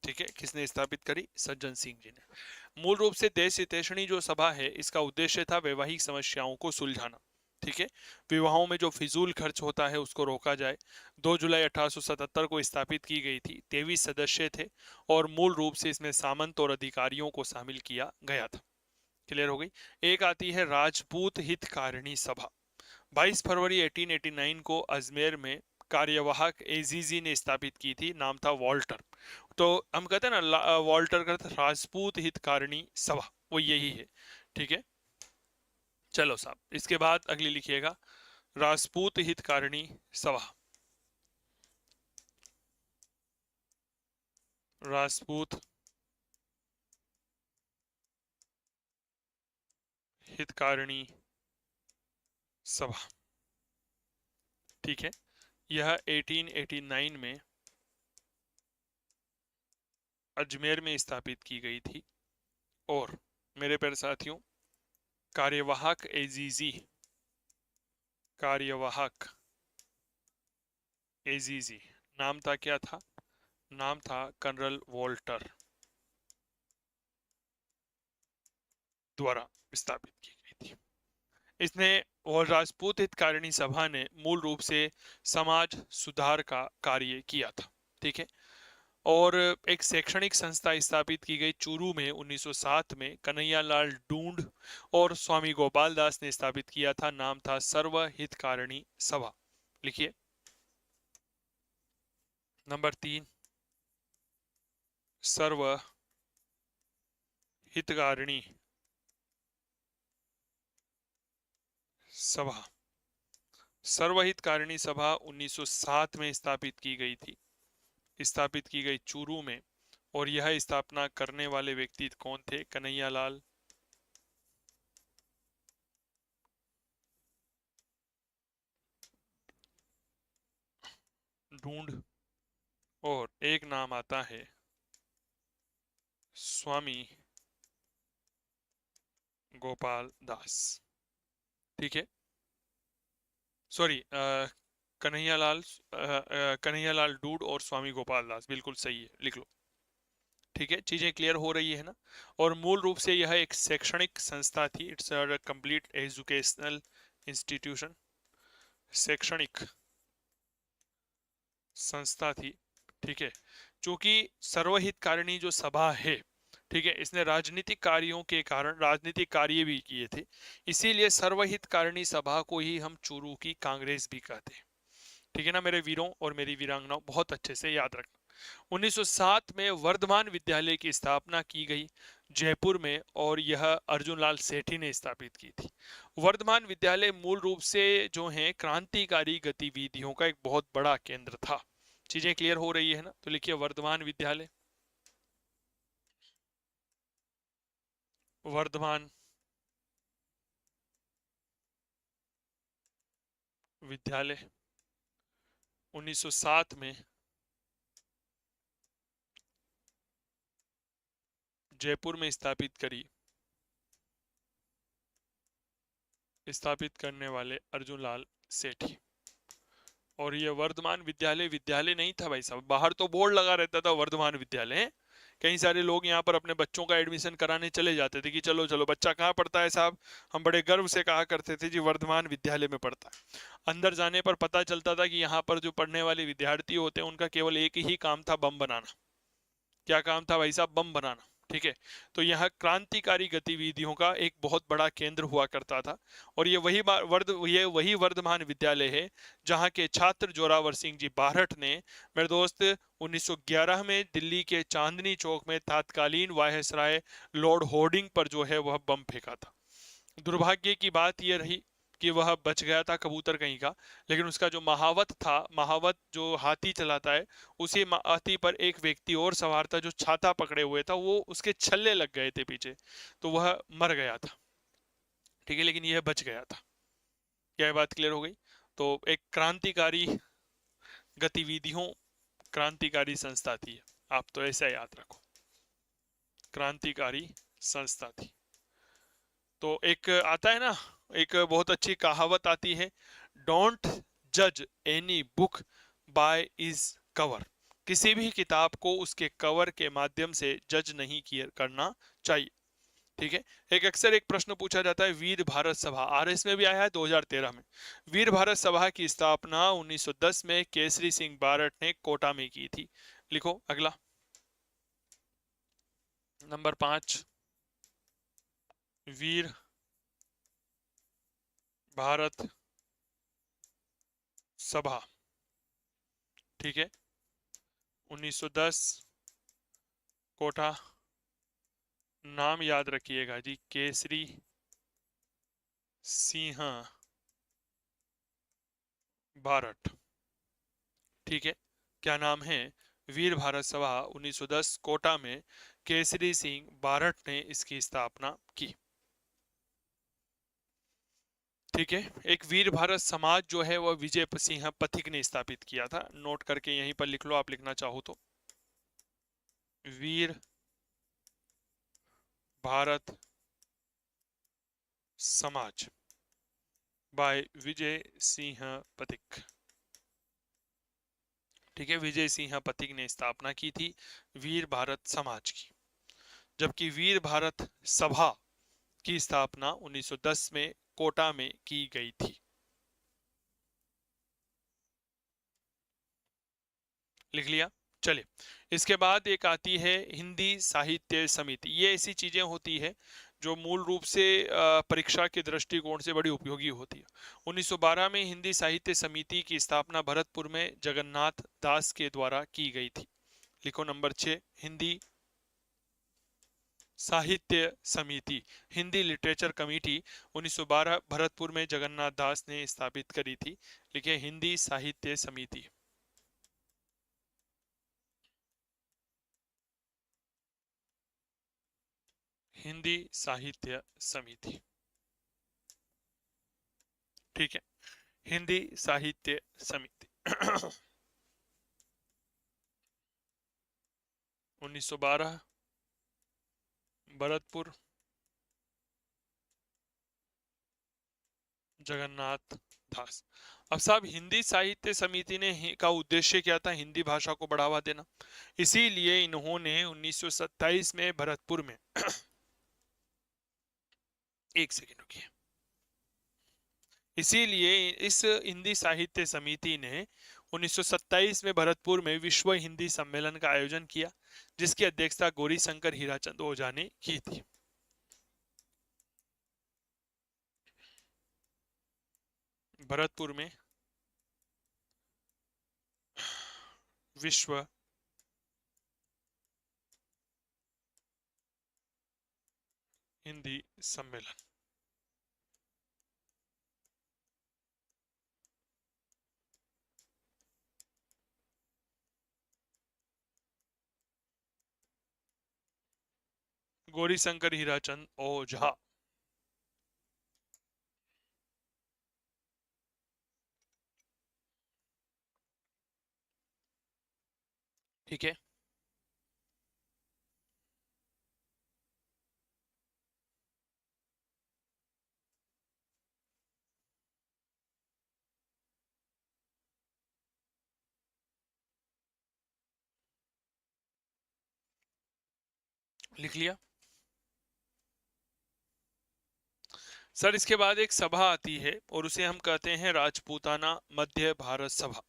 ठीक है, किसने स्थापित करी? सज्जन सिंह जी ने। मूल रूप से देश हितैषणी जो सभा है, इसका उद्देश्य था वैवाहिक समस्याओं को सुलझाना। ठीक है, विवाहों में जो फिजूल खर्च होता है उसको रोका जाए। 2 जुलाई 1877 को स्थापित की गई थी। 23 सदस्य थे और मूल रूप से इसमें सामंत और अधिकारियों को शामिल किया गया था। क्लियर हो गई। एक आती है राजपूत हितकारिणी सभा। 22 फरवरी 1889 को अजमेर में कार्यवाहक एजीजी ने स्थापित की थी। नाम था वॉल्टर। तो हम कहते हैं ना वॉल्टर का राजपूत हितकारिणी सभा, वो यही है। ठीक है, चलो साहब, इसके बाद अगली लिखिएगा राजपूत हितकारिणी सभा। राजपूत हितकारिणी सभा। ठीक है, यह 1889 में अजमेर में स्थापित की गई थी। और मेरे प्यारे साथियों, कार्यवाहक एजीजी, कार्यवाहक एजीजी नाम था, क्या था? नाम था कर्नल वॉल्टर द्वारा स्थापित की गई थी। इसने और राजपूत हितकारिणी सभा ने मूल रूप से समाज सुधार का कार्य किया था। ठीक है, और एक शैक्षणिक संस्था स्थापित की गई चूरू में 1907 में। कन्हैयालाल ढूंढ और स्वामी गोपाल दास ने स्थापित किया था। नाम था सर्व हितकारिणी सभा। लिखिए नंबर 3, सर्व हितकारिणी सभा। सर्वहितकारिणी सभा 1907 में स्थापित की गई थी, स्थापित की गई चूरू में। और यह स्थापना करने वाले व्यक्ति कौन थे? कन्हैयालाल ढूंढ, और एक नाम आता है स्वामी गोपाल दास। ठीक है, सॉरी, कन्हैयालाल कन्हैयालाल डूड और स्वामी गोपाल दास, बिल्कुल सही है, लिख लो। ठीक है, चीजें क्लियर हो रही है ना। और मूल रूप से यह एक शैक्षणिक संस्था थी, it's a complete educational institution, शैक्षणिक संस्था थी। ठीक है, जो कि सर्वहितकारिणी जो सभा है, ठीक है, इसने राजनीतिक कार्यों के कारण राजनीतिक कार्य भी किए थे, इसीलिए सर्वहितकारिणी सभा को ही हम चूरू की कांग्रेस भी कहते हैं। ठीक है ना मेरे वीरों और मेरी वीरांगनाओं, बहुत अच्छे से याद रखना। 1907 में वर्धमान विद्यालय की स्थापना की गई जयपुर में, और यह अर्जुन लाल सेठी ने स्थापित की थी। वर्धमान विद्यालय मूल रूप से जो है क्रांतिकारी गतिविधियों का एक बहुत बड़ा केंद्र था। चीजें क्लियर हो रही है ना, तो लिखिए वर्धमान विद्यालय, वर्धमान विद्यालय 1907 में जयपुर में स्थापित करने वाले अर्जुन लाल सेठी। और ये वर्धमान विद्यालय विद्यालय नहीं था भाई साहब, बाहर तो बोर्ड लगा रहता था वर्धमान विद्यालय है। कई सारे लोग यहाँ पर अपने बच्चों का एडमिशन कराने चले जाते थे कि चलो चलो बच्चा कहाँ पढ़ता है साहब, हम बड़े गर्व से कहा करते थे जी वर्धमान विद्यालय में पढ़ता है। अंदर जाने पर पता चलता था कि यहाँ पर जो पढ़ने वाले विद्यार्थी होते हैं उनका केवल एक ही काम था, बम बनाना। क्या काम था भाई साहब? बम बनाना। ठीक है, तो यह क्रांतिकारी गतिविधियों का एक बहुत बड़ा केंद्र हुआ करता था। और ये वही वर्धमान विद्यालय है जहां के छात्र जोरावर सिंह जी बारहट ने, मेरे दोस्त, 1911 में दिल्ली के चांदनी चौक में तत्कालीन वायसराय लॉर्ड होर्डिंग पर जो है वह बम फेंका था। दुर्भाग्य की बात यह रही कि वह बच गया था, कबूतर कहीं का, लेकिन उसका जो महावत था, महावत जो हाथी चलाता है, उसी हाथी पर एक व्यक्ति और सवार था जो छाता पकड़े हुए था, वो उसके छल्ले लग गए थे पीछे, तो वह मर गया था। ठीक है, लेकिन यह बच गया था। क्या बात क्लियर हो गई? तो एक क्रांतिकारी गतिविधियों, क्रांतिकारी संस्था थी, आप तो ऐसा याद रखो, क्रांतिकारी संस्था थी। तो एक आता है ना, एक बहुत अच्छी कहावत आती है, डोंट जज any book by is cover. किसी भी किताब को उसके कवर के माध्यम से जज नहीं किया करना चाहिए। ठीक है, एक अक्सर एक प्रश्न पूछा जाता है, वीर भारत सभा, आरएस में भी आया है 2013 में। वीर भारत सभा की स्थापना 1910 में केसरी सिंह बारट ने कोटा में की थी। लिखो अगला, नंबर 5, वीर भारत सभा। ठीक है, 1910 कोटा, नाम याद रखिएगा जी, केसरी सिंह बारट। ठीक है, क्या नाम है? वीर भारत सभा 1910 कोटा में केसरी सिंह बारट ने इसकी स्थापना की। ठीक है, एक वीर भारत समाज जो है वह विजय सिंह पथिक ने स्थापित किया था, नोट करके यहीं पर लिख लो आप लिखना चाहो तो। वीर भारत समाज बाय विजय सिंह पथिक। ठीक है, विजय सिंह पथिक ने स्थापना की थी वीर भारत समाज की। जबकि वीर भारत सभा की स्थापना 1910 में कोटा में की गई थी। लिख लिया? चलिए, इसके बाद एक आती है हिंदी साहित्य समिति। ये ऐसी चीजें होती है जो मूल रूप से परीक्षा के दृष्टिकोण से बड़ी उपयोगी होती है। 1912 में हिंदी साहित्य समिति की स्थापना भरतपुर में जगन्नाथ दास के द्वारा की गई थी। लिखो नंबर 6, हिंदी साहित्य समिति, हिंदी लिटरेचर कमेटी 1912 भरतपुर में जगन्नाथ दास ने स्थापित करी थी। लिखिए हिंदी साहित्य समिति। हिंदी साहित्य समिति। ठीक है, हिंदी साहित्य समिति 1912 भरतपुर जगन्नाथ दास। अब साहब हिंदी साहित्य समिति ने का उद्देश्य क्या था? हिंदी भाषा को बढ़ावा देना। इसीलिए इन्होंने 1927 में भरतपुर में एक सेकेंड रुकिए। इसीलिए इस हिंदी साहित्य समिति ने 1927 में भरतपुर में विश्व हिंदी सम्मेलन का आयोजन किया, जिसकी अध्यक्षता गौरी शंकर हीराचंद ओझा ने की थी। भरतपुर में विश्व हिंदी सम्मेलन। गौरी शंकर हीराचंद ओझा। ठीक है, लिख लिया सर। इसके बाद एक सभा आती है और उसे हम कहते हैं राजपूताना मध्य भारत सभा।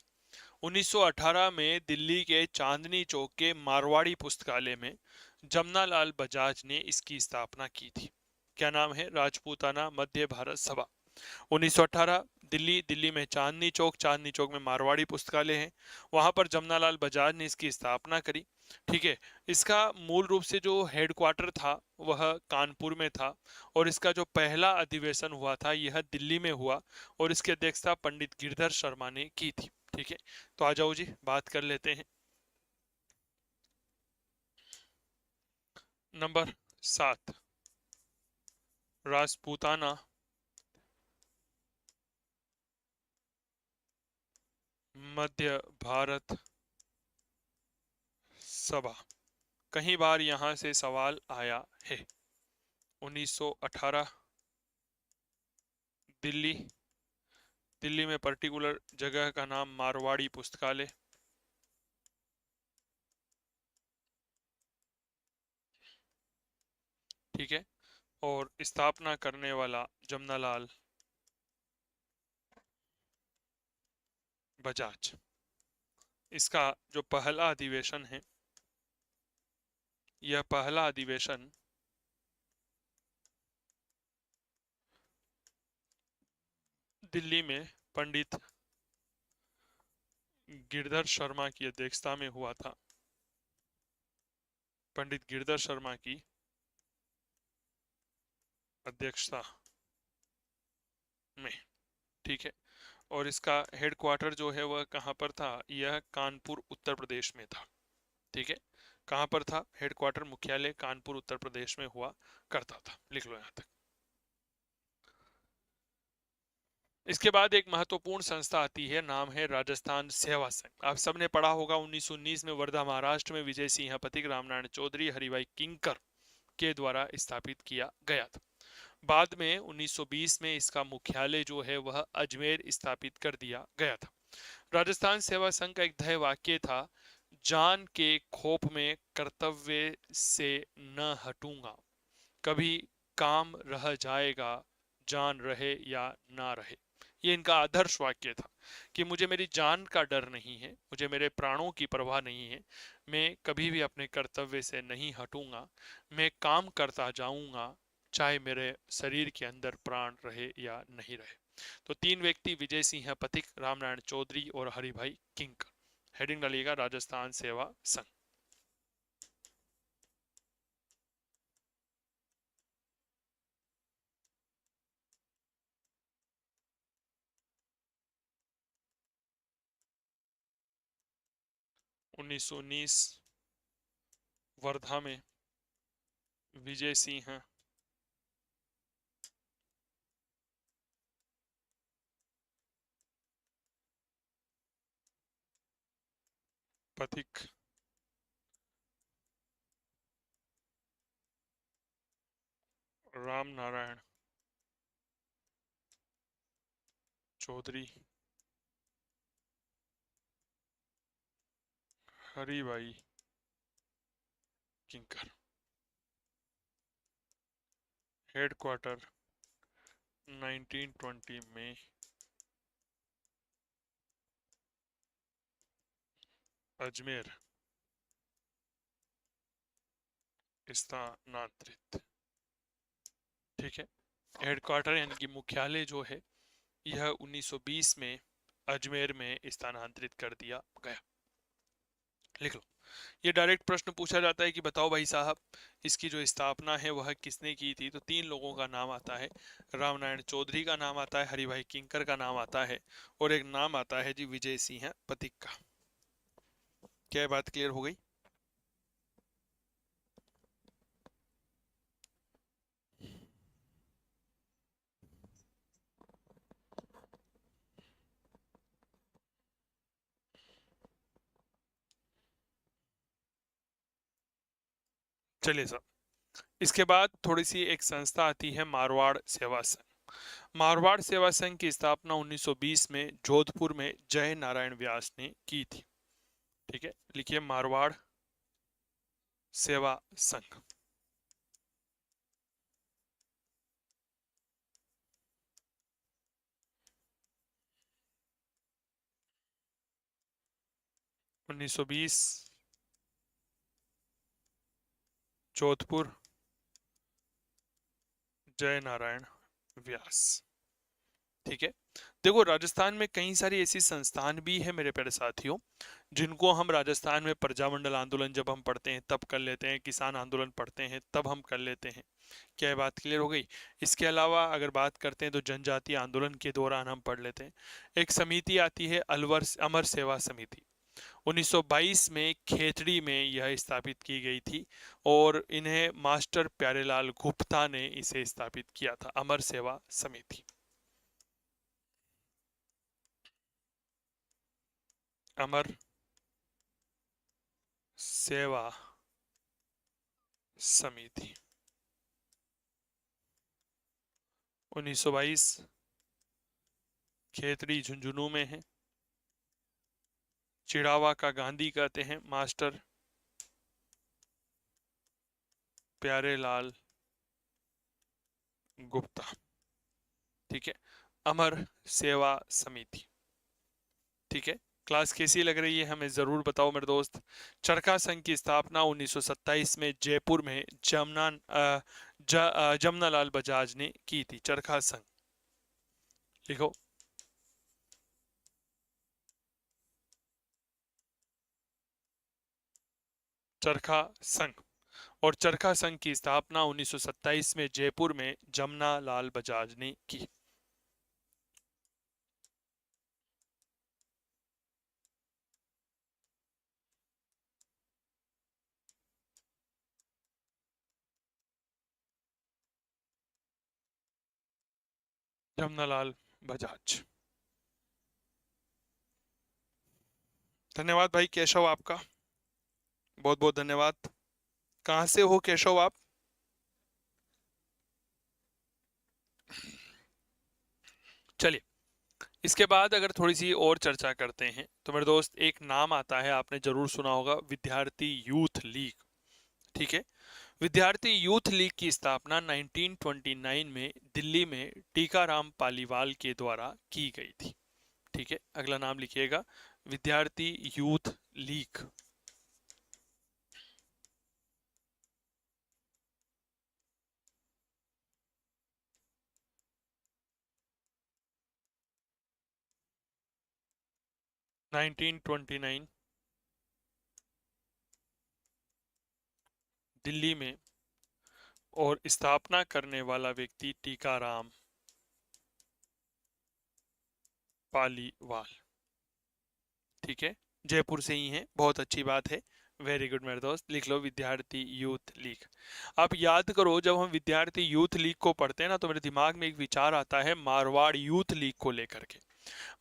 1918 में दिल्ली के चांदनी चौक के मारवाड़ी पुस्तकालय में जमनालाल बजाज ने इसकी स्थापना की थी। क्या नाम है? राजपूताना मध्य भारत सभा। 1918 दिल्ली में चांदनी चौक में मारवाड़ी पुस्तकालय है, वहां पर जमनालाल बजाज ने इसकी स्थापना करी। ठीक है, इसका मूल रूप से जो हेडक्वार्टर था वह कानपुर में था, और इसका जो पहला अधिवेशन हुआ था यह दिल्ली में हुआ, और इसकी अध्यक्षता पंडित गिरधर शर्मा ने की थी। ठीक है, तो आ जाओ जी, बात कर लेते हैं। नंबर 7, राजपूताना मध्य भारत सभा। कई बार यहां से सवाल आया है। 1918 दिल्ली, दिल्ली में पर्टिकुलर जगह का नाम मारवाड़ी पुस्तकालय। ठीक है, और स्थापना करने वाला जमनालाल बजाज। इसका जो पहला अधिवेशन है, यह पहला अधिवेशन दिल्ली में पंडित गिरधर शर्मा की अध्यक्षता में हुआ था। पंडित गिरधर शर्मा की अध्यक्षता में। ठीक है, और इसका हेडक्वार्टर जो है वह कहाँ पर था? यह कानपुर उत्तर प्रदेश में था। ठीक है, कहाँ पर था? हेडक्वार्टर, मुख्यालय कानपुर उत्तर प्रदेश में हुआ करता था। लिख लो यहां तक। इसके बाद एक महत्वपूर्ण संस्था आती है, नाम है राजस्थान सेवा संघ। आप सबने पढ़ा होगा 1919 में वर्धा महाराष्ट्र में विजय सिंह पथिक, रामनारायण चौधरी, हरिभाई किंकर के द्वारा स्थापित किया गया था। बाद में 1920 में इसका मुख्यालय जो है वह अजमेर स्थापित कर दिया गया था। राजस्थान सेवा संघ का एक ध्येय वाक्य था, जान के खौफ में कर्तव्य से न हटूंगा, कभी काम रह जाएगा, जान रहे या ना रहे। ये इनका आदर्श वाक्य था कि मुझे मेरी जान का डर नहीं है, मुझे मेरे प्राणों की परवाह नहीं है, मैं कभी भी अपने कर्तव्य से नहीं हटूंगा, मैं काम करता जाऊंगा, चाहे मेरे शरीर के अंदर प्राण रहे या नहीं रहे। तो तीन व्यक्ति, विजय सिंह पथिक, रामनारायण चौधरी और हरिभाई किंकर। हेडिंग डालिएगा राजस्थान सेवा संघ। 1919 वर्धा में विजय सिंह पथिक, राम नारायण चौधरी हरिभाई किंकर। हेडक्वार्टर 1920 में अजमेर स्थानांतरित। ठीक है, हेडक्वार्टर यानी कि मुख्यालय जो है यह 1920 में अजमेर में स्थानांतरित कर दिया गया। लिख लो। ये डायरेक्ट प्रश्न पूछा जाता है कि बताओ भाई साहब इसकी जो स्थापना है वह किसने की थी, तो तीन लोगों का नाम आता है। रामनारायण चौधरी का नाम आता है, हरिभाई किंकर का नाम आता है, और एक नाम आता है जी विजय सिंह पथिक का। क्या ये बात क्लियर हो गई? चलिए सर, इसके बाद थोड़ी सी एक संस्था आती है मारवाड़ सेवा संघ। मारवाड़ सेवा संघ की स्थापना 1920 में जोधपुर में जय नारायण व्यास ने की थी। ठीक है, लिखिए मारवाड़ सेवा संघ। उन्नीस सौ बीस जोधपुर जय नारायण व्यास। ठीक है, देखो राजस्थान में कई सारी ऐसी संस्थान भी है मेरे प्यारे साथियों, जिनको हम राजस्थान में प्रजामंडल आंदोलन जब हम पढ़ते हैं तब कर लेते हैं, किसान आंदोलन पढ़ते हैं तब हम कर लेते हैं। क्या ये बात क्लियर हो गई? इसके अलावा अगर बात करते हैं तो जनजातीय आंदोलन के दौरान हम पढ़ लेते हैं। एक समिति आती है अलवर अमर सेवा समिति, 1922 में खेतड़ी में यह स्थापित की गई थी, और इन्हें मास्टर प्यारेलाल गुप्ता ने इसे स्थापित किया था, अमर सेवा समिति। अमर सेवा समिति 1922 खेतड़ी झुंझुनू में है। चिड़ावा का गांधी कहते हैं मास्टर प्यारेलाल गुप्ता। ठीक है, अमर सेवा समिति। ठीक है, क्लास कैसी लग रही है हमें जरूर बताओ मेरे दोस्त। चरखा संघ की स्थापना 1927 में जयपुर में जमनालाल बजाज ने की थी। चरखा संघ लिखो। चरखा संघ, और चरखा संघ की स्थापना 1927 में जयपुर में जमनालाल बजाज ने की। जमनालाल बजाज। धन्यवाद भाई केशव, आपका बहुत बहुत धन्यवाद। कहाँ से हो केशव आप? चलिए, इसके बाद अगर थोड़ी सी और चर्चा करते हैं तो मेरे दोस्त एक नाम आता है, आपने जरूर सुना होगा, विद्यार्थी यूथ लीग। ठीक है, विद्यार्थी यूथ लीग की स्थापना 1929 में दिल्ली में टीकाराम पालीवाल के द्वारा की गई थी। ठीक है, अगला नाम लिखिएगा, विद्यार्थी यूथ लीग। नाइनटीन दिल्ली में, और स्थापना करने वाला व्यक्ति टीकाराम पालीवाल। ठीक है, जयपुर से ही हैं, बहुत अच्छी बात है। वेरी गुड मेरे दोस्त, लिख लो विद्यार्थी यूथ लीग। आप याद करो जब हम विद्यार्थी यूथ लीग को पढ़ते हैं ना तो मेरे दिमाग में एक विचार आता है मारवाड़ यूथ लीग को लेकर के।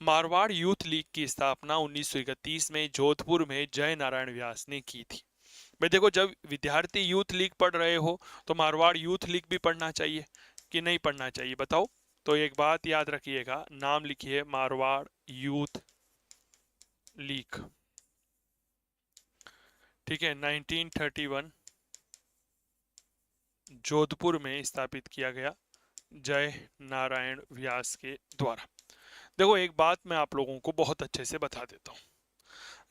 मारवाड़ यूथ लीग की स्थापना 1931 में जोधपुर में जय नारायण व्यास ने की थी। भाई देखो, जब विद्यार्थी यूथ लीग पढ़ रहे हो तो मारवाड़ यूथ लीग भी पढ़ना चाहिए कि नहीं पढ़ना चाहिए, बताओ। तो एक बात याद रखिएगा, नाम लिखिए मारवाड़ यूथ लीग, ठीक है। 1931 जोधपुर में स्थापित किया गया जय नारायण व्यास के द्वारा। देखो एक बात मैं आप लोगों को बहुत अच्छे से बता देता हूँ,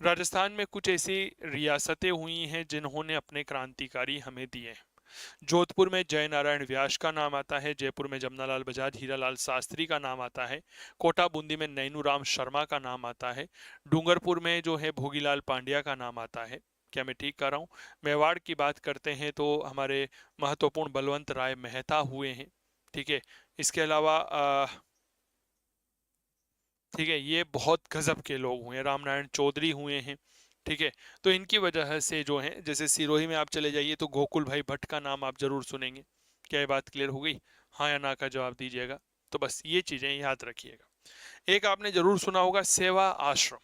राजस्थान में कुछ ऐसी रियासतें हुई हैं जिन्होंने अपने क्रांतिकारी हमें दिए हैं। जोधपुर में जय नारायण व्यास का नाम आता है, जयपुर में जमनालाल बजाज हीरालाल शास्त्री का नाम आता है, कोटा बूंदी में नैनूराम शर्मा का नाम आता है, डूंगरपुर में जो है भोगीलाल पांड्या का नाम आता है। क्या मैं ठीक कर रहा हूँ? मेवाड़ की बात करते हैं तो हमारे महत्वपूर्ण बलवंत राय मेहता हुए हैं, ठीक है। इसके अलावा ठीक है, ये बहुत गजब के लोग हुए हैं, रामनारायण चौधरी हुए हैं, ठीक है। तो इनकी वजह से जो है, जैसे सिरोही में आप चले जाइए तो गोकुल भाई भट्ट का नाम आप जरूर सुनेंगे। क्या ये बात क्लियर हो गई? हाँ या ना का जवाब दीजिएगा। तो बस ये चीजें याद रखिएगा। एक आपने जरूर सुना होगा सेवा आश्रम।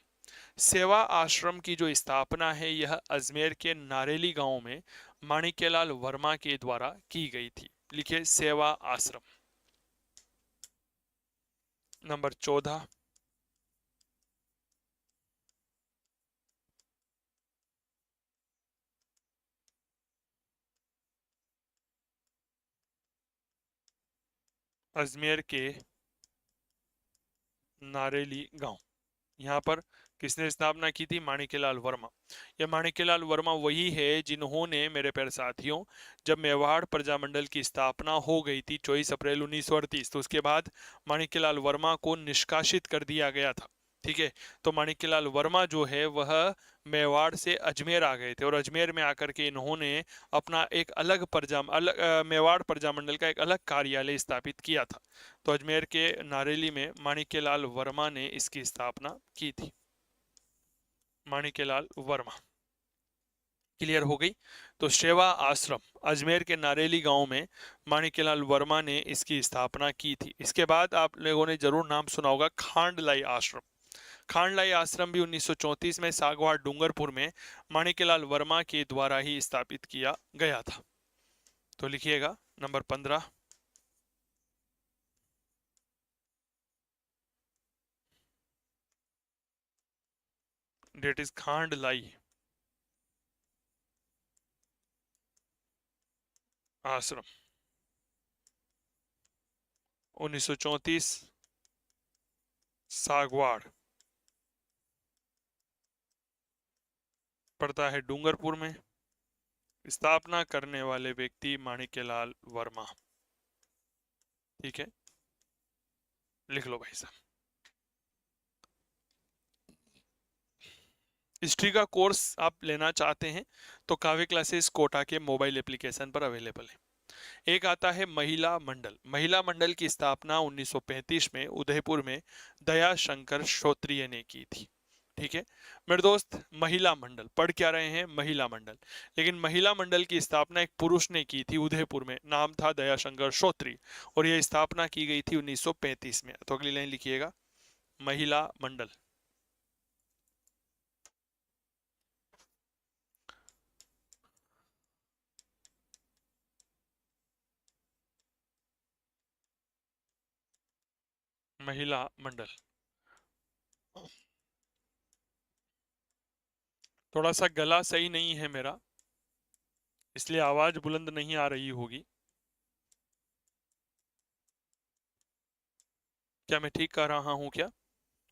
सेवा आश्रम की जो स्थापना है यह अजमेर के नारेली गांव में माणिक्यलाल वर्मा के द्वारा की गई थी। लिखिए सेवा आश्रम। नंबर 14, अजमेर के नारेली गांव, यहाँ पर किसने स्थापना की थी? माणिक्यलाल वर्मा। यह माणिक्यलाल वर्मा वही है जिन्होंने मेरे प्यारे साथियों, जब मेवाड़ प्रजामंडल की स्थापना हो गई थी 24 अप्रैल 1938, तो उसके बाद माणिक्यलाल वर्मा को निष्कासित कर दिया गया था, ठीक है। तो माणिक्यलाल वर्मा जो है वह मेवाड़ से अजमेर आ गए थे और अजमेर में आकर के इन्होंने अपना एक मेवाड़ प्रजामंडल का एक अलग कार्यालय स्थापित किया था। तो अजमेर के नारेली में माणिक्यलाल वर्मा ने इसकी स्थापना की थी। माणिक्यलाल वर्मा, क्लियर हो गई? तो सेवा आश्रम अजमेर के नारेली गांव में माणिक्यलाल वर्मा ने इसकी स्थापना की थी। इसके बाद आप लोगों ने जरूर नाम सुना होगा खांडलाई आश्रम। खांडलाई आश्रम भी 1934 में सागवाड़ डूंगरपुर में माणिक्यलाल वर्मा के द्वारा ही स्थापित किया गया था। तो लिखिएगा नंबर 15, डेट इज खांडलाई आश्रम 1934 सागवाड़ पड़ता है डूंगरपुर में। स्थापना करने वाले व्यक्ति माणिक्यलाल वर्मा, ठीक है। लिख लो भाई साहब। हिस्ट्री का कोर्स आप लेना चाहते हैं तो काव्य क्लासेस कोटा के मोबाइल एप्लीकेशन पर अवेलेबल है। एक आता है महिला मंडल। महिला मंडल की स्थापना 1935 में उदयपुर में दया शंकर श्रोत्रिय ने की थी, ठीक है मेरे दोस्त। महिला मंडल पढ़ क्या रहे हैं? महिला मंडल। लेकिन महिला मंडल की स्थापना एक पुरुष ने की थी उदयपुर में, नाम था दयाशंकर श्रोत्री, और यह स्थापना की गई थी 1935 में। तो अगली लाइन लिखिएगा महिला मंडल। महिला मंडल। थोड़ा सा गला सही नहीं है मेरा, इसलिए आवाज बुलंद नहीं आ रही होगी। क्या मैं ठीक कर रहा हूँ क्या?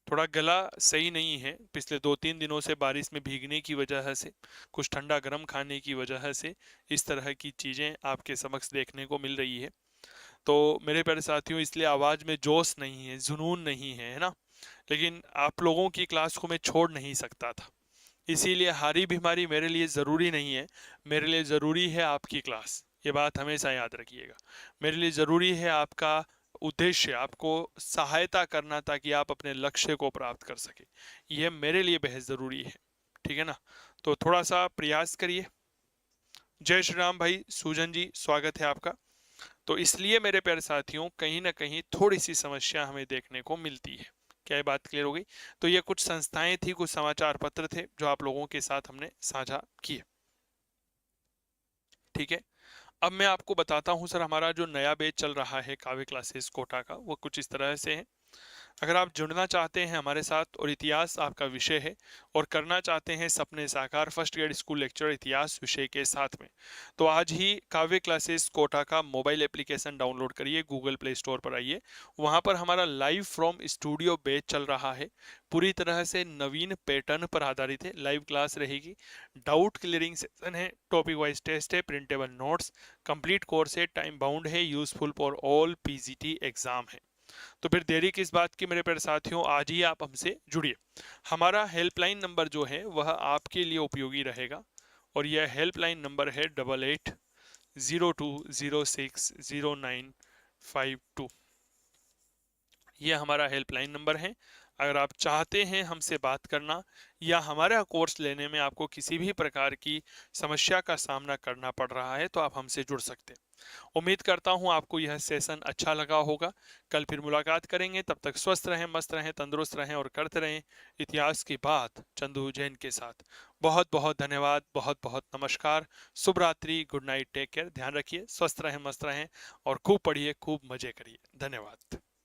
थोड़ा गला सही नहीं है, पिछले 2-3 दिनों से बारिश में भीगने की वजह से, कुछ ठंडा गर्म खाने की वजह से इस तरह की चीज़ें आपके समक्ष देखने को मिल रही है। तो मेरे प्यारे साथियों, इसलिए आवाज़ में जोश नहीं है, जुनून नहीं है, है ना। लेकिन आप लोगों की क्लास को मैं छोड़ नहीं सकता था, इसीलिए हारी बीमारी मेरे लिए ज़रूरी नहीं है, मेरे लिए ज़रूरी है आपकी क्लास। ये बात हमेशा याद रखिएगा। मेरे लिए ज़रूरी है आपका उद्देश्य, आपको सहायता करना ताकि आप अपने लक्ष्य को प्राप्त कर सके। यह मेरे लिए बेहद ज़रूरी है, ठीक है ना। तो थोड़ा सा प्रयास करिए। जय श्री राम भाई सुजन जी, स्वागत है आपका। तो इसलिए मेरे प्यारे साथियों, कहीं ना कहीं थोड़ी सी समस्या हमें देखने को मिलती है। क्या ये बात क्लियर हो गई? तो ये कुछ संस्थाएं थी, कुछ समाचार पत्र थे जो आप लोगों के साथ हमने साझा किए, ठीक है। अब मैं आपको बताता हूँ सर, हमारा जो नया बैच चल रहा है काव्य क्लासेस कोटा का, वो कुछ इस तरह से है। अगर आप जुड़ना चाहते हैं हमारे साथ और इतिहास आपका विषय है और करना चाहते हैं सपने साकार फर्स्ट ग्रेड स्कूल लेक्चर इतिहास विषय के साथ में, तो आज ही काव्य क्लासेस कोटा का मोबाइल एप्लीकेशन डाउनलोड करिए, गूगल प्ले स्टोर पर आइए। वहां पर हमारा लाइव फ्रॉम स्टूडियो बैच चल रहा है, पूरी तरह से नवीन पैटर्न पर आधारित है। लाइव क्लास रहेगी, डाउट क्लियरिंग सेशन है, टॉपिक वाइज टेस्ट है, प्रिंटेबल नोट्स, कंप्लीट कोर्स है, टाइम बाउंड है, useful for all PGT exam है। तो फिर देरी किस बात की मेरे प्यारे साथियों, आज ही आप हमसे जुड़िए। हमारा हेल्पलाइन नंबर जो है वह आपके लिए उपयोगी रहेगा, और यह हेल्पलाइन नंबर है 8802060952। यह हमारा हेल्पलाइन नंबर है। अगर आप चाहते हैं हमसे बात करना या हमारा कोर्स लेने में आपको किसी भी प्रकार की समस्या का सामना करना पड़ रहा है, तो आप हमसे जुड़ सकते हैं। उम्मीद करता हूं आपको यह सेशन अच्छा लगा होगा। कल फिर मुलाकात करेंगे, तब तक स्वस्थ रहें, मस्त रहें, तंदुरुस्त रहें और करते रहें इतिहास की बात चंदू जैन के साथ। बहुत बहुत धन्यवाद, बहुत बहुत नमस्कार, शुभ रात्रि, गुड नाइट, टेक केयर, ध्यान रखिए, स्वस्थ रहें, मस्त रहें और खूब पढ़िए, खूब मजे करिए। धन्यवाद।